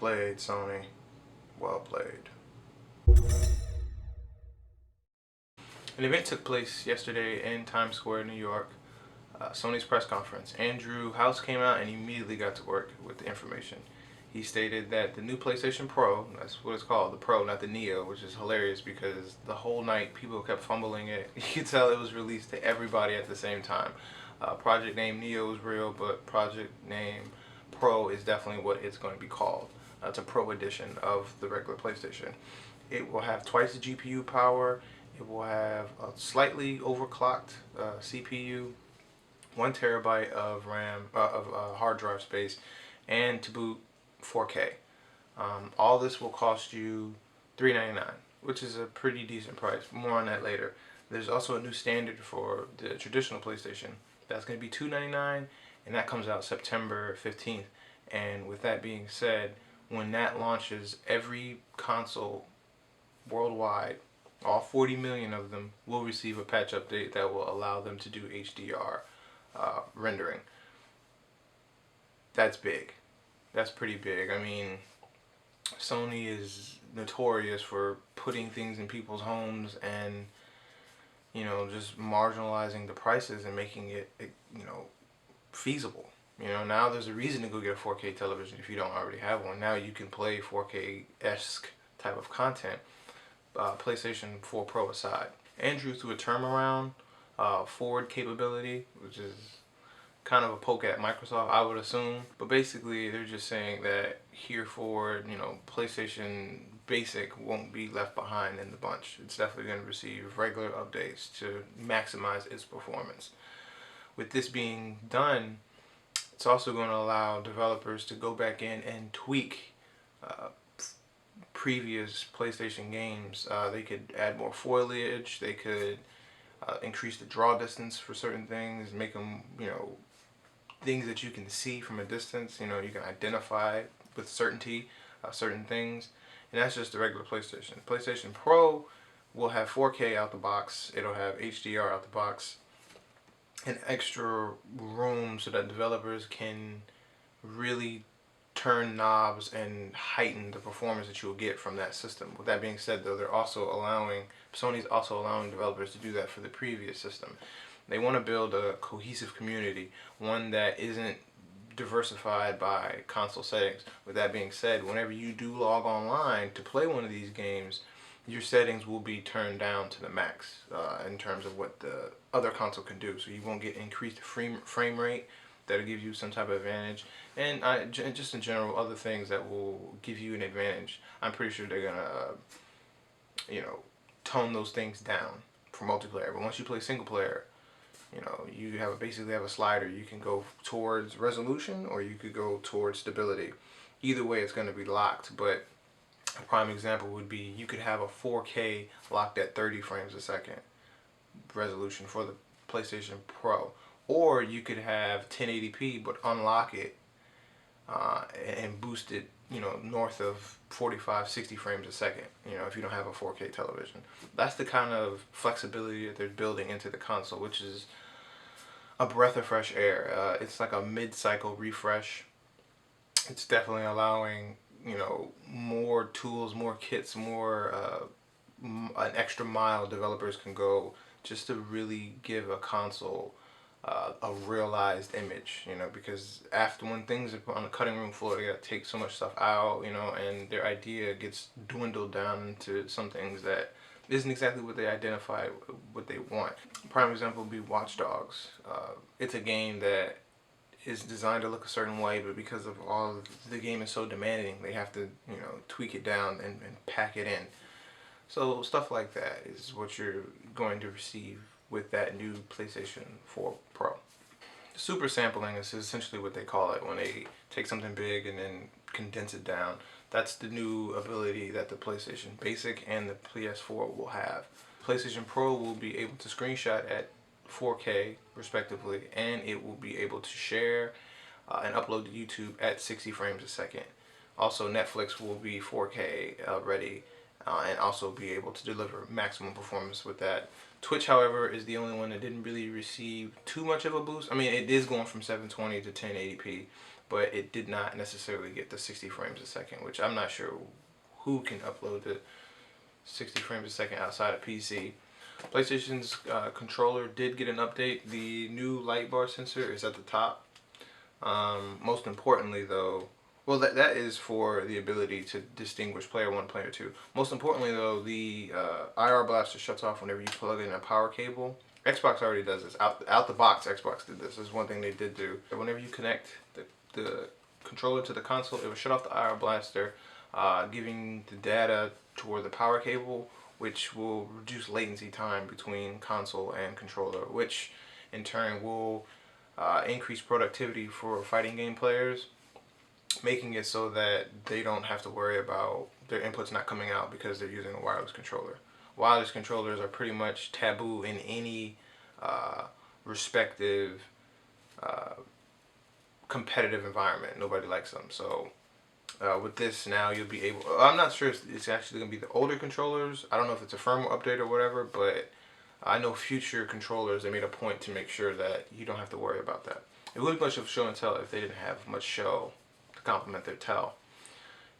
played, Sony. Well played. An event took place yesterday in Times Square, New York. Sony's press conference. Andrew House came out and immediately got to work with the information. He stated that the new PlayStation Pro, that's what it's called, the Pro, not the Neo, which is hilarious because the whole night people kept fumbling it. You could tell it was released to everybody at the same time. Project name Neo is real, but project name Pro is definitely what it's going to be called. It's a Pro edition of the regular PlayStation. It will have twice the GPU power. It will have a slightly overclocked CPU, 1 terabyte of RAM, hard drive space, and to boot 4K. All this will cost you $399, which is a pretty decent price. More on that later. There's also a new standard for the traditional PlayStation. That's going to be $299, and that comes out September 15th. And with that being said, when that launches, every console worldwide, all 40 million of them, will receive a patch update that will allow them to do HDR rendering. That's big. That's pretty big. I mean, Sony is notorious for putting things in people's homes and, you know, just marginalizing the prices and making it, you know, feasible. You know, now there's a reason to go get a 4K television if you don't already have one. Now you can play 4K-esque type of content, PlayStation 4 Pro aside. Andrew threw a term around, forward capability, which is kind of a poke at Microsoft, I would assume. But basically, they're just saying that here forward, you know, PlayStation Basic won't be left behind in the bunch. It's definitely going to receive regular updates to maximize its performance. With this being done, it's also going to allow developers to go back in and tweak previous PlayStation games. They could add more foliage. They could increase the draw distance for certain things, make them, you know, things that you can see from a distance. You know, you can identify with certainty certain things. And that's just the regular PlayStation. PlayStation Pro will have 4K out the box. It'll have HDR out the box. An extra room so that developers can really turn knobs and heighten the performance that you'll get from that system. With that being said, though, Sony's also allowing developers to do that for the previous system. They want to build a cohesive community, one that isn't diversified by console settings. With that being said, whenever you do log online to play one of these games, your settings will be turned down to the max in terms of what the other console can do. So you won't get increased frame rate that'll give you some type of advantage, and just in general other things that will give you an advantage. I'm pretty sure they're gonna you know, tone those things down for multiplayer. But once you play single player, you know, you basically have a slider. You can go towards resolution or you could go towards stability. Either way, it's going to be locked. But a prime example would be you could have a 4K locked at 30 frames a second resolution for the PlayStation Pro, or you could have 1080p but unlock it and boost it, you know, north of 45-60 frames a second, you know, if you don't have a 4K television. That's the kind of flexibility that they're building into the console, which is a breath of fresh air. It's like a mid-cycle refresh. It's definitely allowing, you know, more tools, more kits, more an extra mile developers can go just to really give a console a realized image, you know, because after when things are on the cutting room floor, they gotta take so much stuff out, you know, and their idea gets dwindled down into some things that isn't exactly what they identify what they want. Prime example would be Watch Dogs. It's a game that is designed to look a certain way, but because of all the game is so demanding, they have to, you know, tweak it down and pack it in. So stuff like that is what you're going to receive with that new PlayStation 4 Pro. Super sampling is essentially what they call it when they take something big and then condense it down. That's the new ability that the PlayStation Basic and the PS4 will have. PlayStation Pro will be able to screenshot at 4K respectively, and it will be able to share and upload to YouTube at 60 frames a second. Also, Netflix will be 4K ready and also be able to deliver maximum performance with that. Twitch, however, is the only one that didn't really receive too much of a boost. I mean, it is going from 720 to 1080p, but it did not necessarily get the 60 frames a second, which I'm not sure who can upload the 60 frames a second outside of PC. PlayStation's controller did get an update. The new light bar sensor is at the top. Most importantly though, well, that is for the ability to distinguish player 1, player 2. Most importantly though, the IR blaster shuts off whenever you plug in a power cable. Xbox already does this. Out the box, Xbox did this. This is one thing they did do. Whenever you connect the controller to the console, it will shut off the IR blaster, giving the data toward the power cable, which will reduce latency time between console and controller, which in turn will increase productivity for fighting game players, making it so that they don't have to worry about their inputs not coming out because they're using a wireless controller. Wireless controllers are pretty much taboo in any respective competitive environment. Nobody likes them. So with this now, you'll be able, I'm not sure if it's actually going to be the older controllers. I don't know if it's a firmware update or whatever, but I know future controllers, they made a point to make sure that you don't have to worry about that. It would be much of show and tell if they didn't have much show to complement their tell.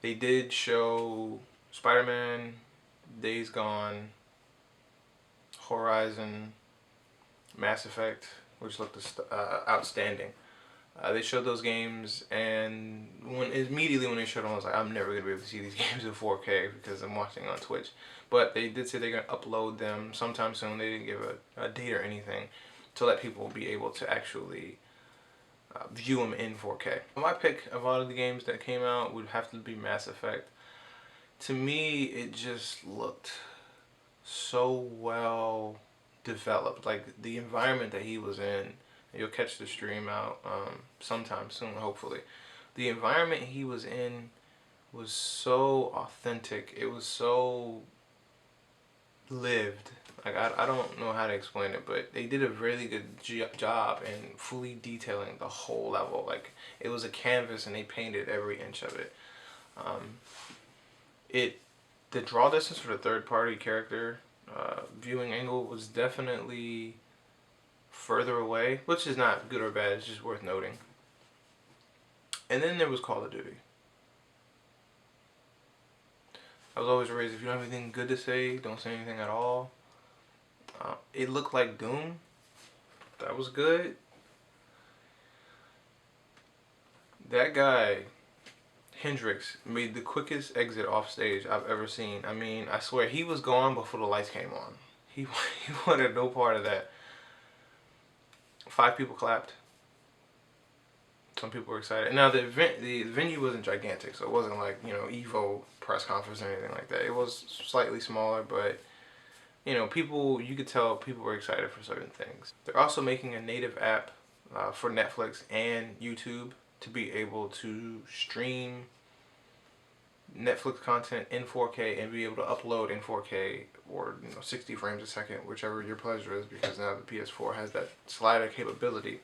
They did show Spider-Man, Days Gone, Horizon, Mass Effect, which looked outstanding. They showed those games, and immediately when they showed them, I was like, I'm never going to be able to see these games in 4K because I'm watching on Twitch. But they did say they're going to upload them sometime soon. They didn't give a date or anything to let people be able to actually view them in 4K. My pick of all of the games that came out would have to be Mass Effect. To me, it just looked so well developed. Like the environment that he was in, you'll catch the stream out sometime soon, hopefully. The environment he was in was so authentic. It was so lived. Like I don't know how to explain it, but they did a really good job in fully detailing the whole level. Like it was a canvas and they painted every inch of it. The draw distance for the third party character viewing angle was definitely further away, which is not good or bad, it's just worth noting. And then there was Call of Duty. I was always raised, if you don't have anything good to say, don't say anything at all. It looked like Doom. That was good. That guy, Hendrix, made the quickest exit off stage I've ever seen. I mean, I swear, he was gone before the lights came on. He wanted no part of that. 5 people clapped. Some people were excited. Now the venue wasn't gigantic, so it wasn't like, you know, Evo press conference or anything like that. It was slightly smaller, but you know, you could tell people were excited for certain things. They're also making a native app for Netflix and YouTube to be able to stream Netflix content in 4K and be able to upload in 4K or 60 frames a second, whichever your pleasure is, because now the PS4 has that slider capability.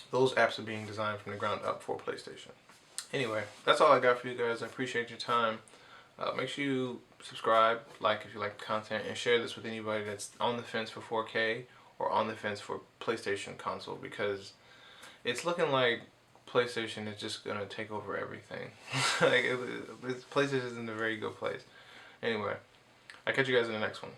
Those apps are being designed from the ground up for PlayStation. Anyway, that's all I got for you guys. I appreciate your time. Make sure you subscribe, like if you like the content, and share this with anybody that's on the fence for 4K or on the fence for PlayStation console, because it's looking like PlayStation is just gonna take over everything. Like PlayStation is in a very good place. Anyway, I'll catch you guys in the next one.